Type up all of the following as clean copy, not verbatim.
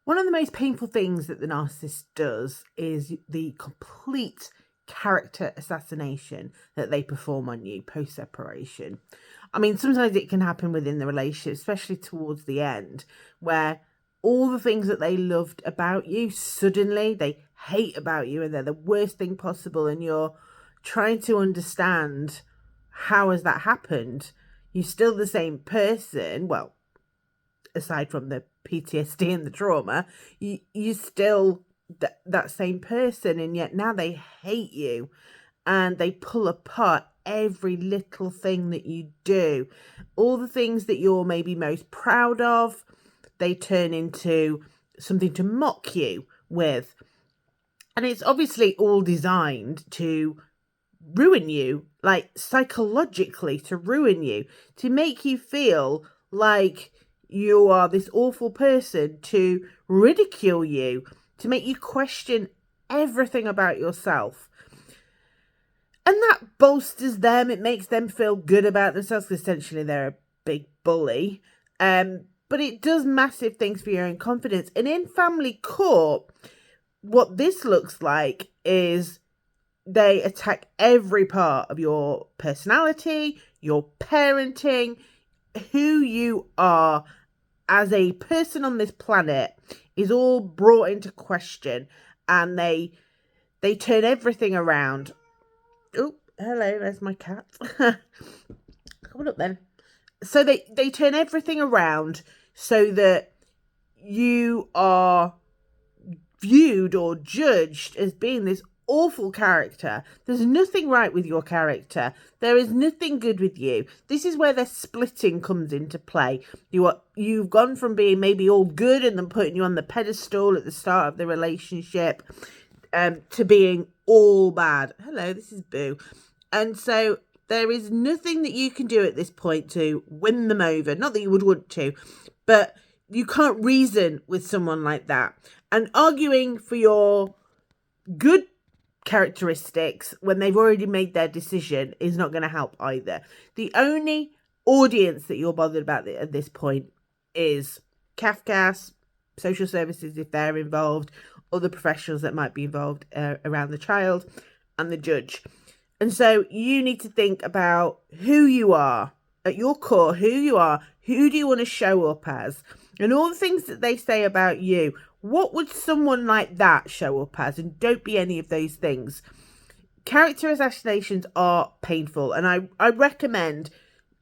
One of the most painful things that the narcissist does is the complete character assassination that they perform on you post-separation. I mean, sometimes it can happen within the relationship, especially towards the end, where all the things that they loved about you, suddenly they hate about you and they're the worst thing possible, and you're trying to understand, how has that happened? You're still the same person. Well, aside from the PTSD and the trauma, you still that same person, and yet now they hate you and they pull apart every little thing that you do. All the things that you're maybe most proud of, they turn into something to mock you with. And it's obviously all designed to ruin you, like psychologically to ruin you, to make you feel like you are this awful person, to ridicule you, to make you question everything about yourself. And that bolsters them. It makes them feel good about themselves, because essentially they're a big bully. But it does massive things for your own confidence. And in family court, what this looks like is they attack every part of your personality, your parenting, who you are as a person on this planet is all brought into question, and they turn everything around. Oh, hello, there's my cat. Come on up then. So they turn everything around so that you are viewed or judged as being this awful character. There's nothing right with your character. There is nothing good with you. This is where their splitting comes into play. You've gone from being maybe all good and then putting you on the pedestal at the start of the relationship, to being all bad. Hello, this is Boo. And so there is nothing that you can do at this point to win them over. Not that you would want to, but you can't reason with someone like that. And arguing for your good characteristics when they've already made their decision is not going to help either. The only audience that you're bothered about at this point is CAFCASS, social services if they're involved, other professionals that might be involved around the child, and the judge. And so you need to think about who you are at your core, who you are, who do you want to show up as, and all the things that they say about you. What would someone like that show up as? And don't be any of those things. Character assassinations are painful, and I recommend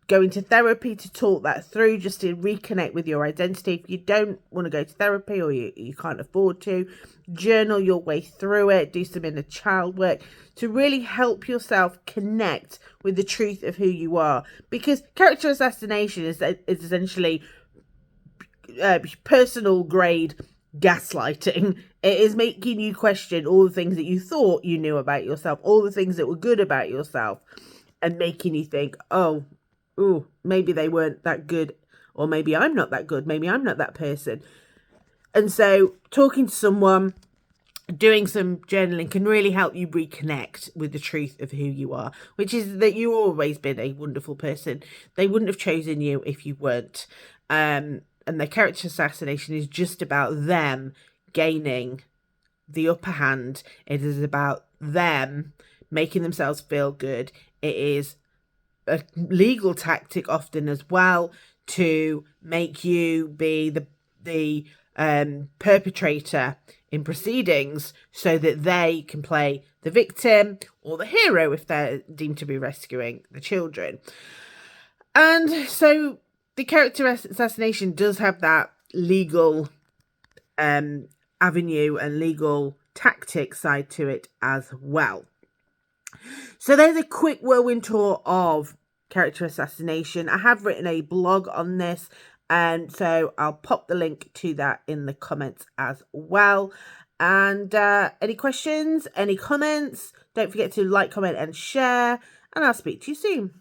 going to therapy to talk that through, just to reconnect with your identity. If you don't want to go to therapy, or you can't afford to, journal your way through it, do some inner child work to really help yourself connect with the truth of who you are. Because character assassination is essentially personal grade gaslighting. It is making you question all the things that you thought you knew about yourself, all the things that were good about yourself, and making you think, oh, maybe they weren't that good, or maybe I'm not that good, maybe I'm not that person. And so talking to someone, doing some journaling can really help you reconnect with the truth of who you are, which is that you've always been a wonderful person. They wouldn't have chosen you if you weren't. And the character assassination is just about them gaining the upper hand. It is about them making themselves feel good. It is a legal tactic often as well to make you be the perpetrator in proceedings, so that they can play the victim or the hero if they're deemed to be rescuing the children. And so the character assassination does have that legal avenue and legal tactic side to it as well. So there's a quick whirlwind tour of character assassination. I have written a blog on this, and so I'll pop the link to that in the comments as well. And any questions, any comments, don't forget to like, comment and share, and I'll speak to you soon.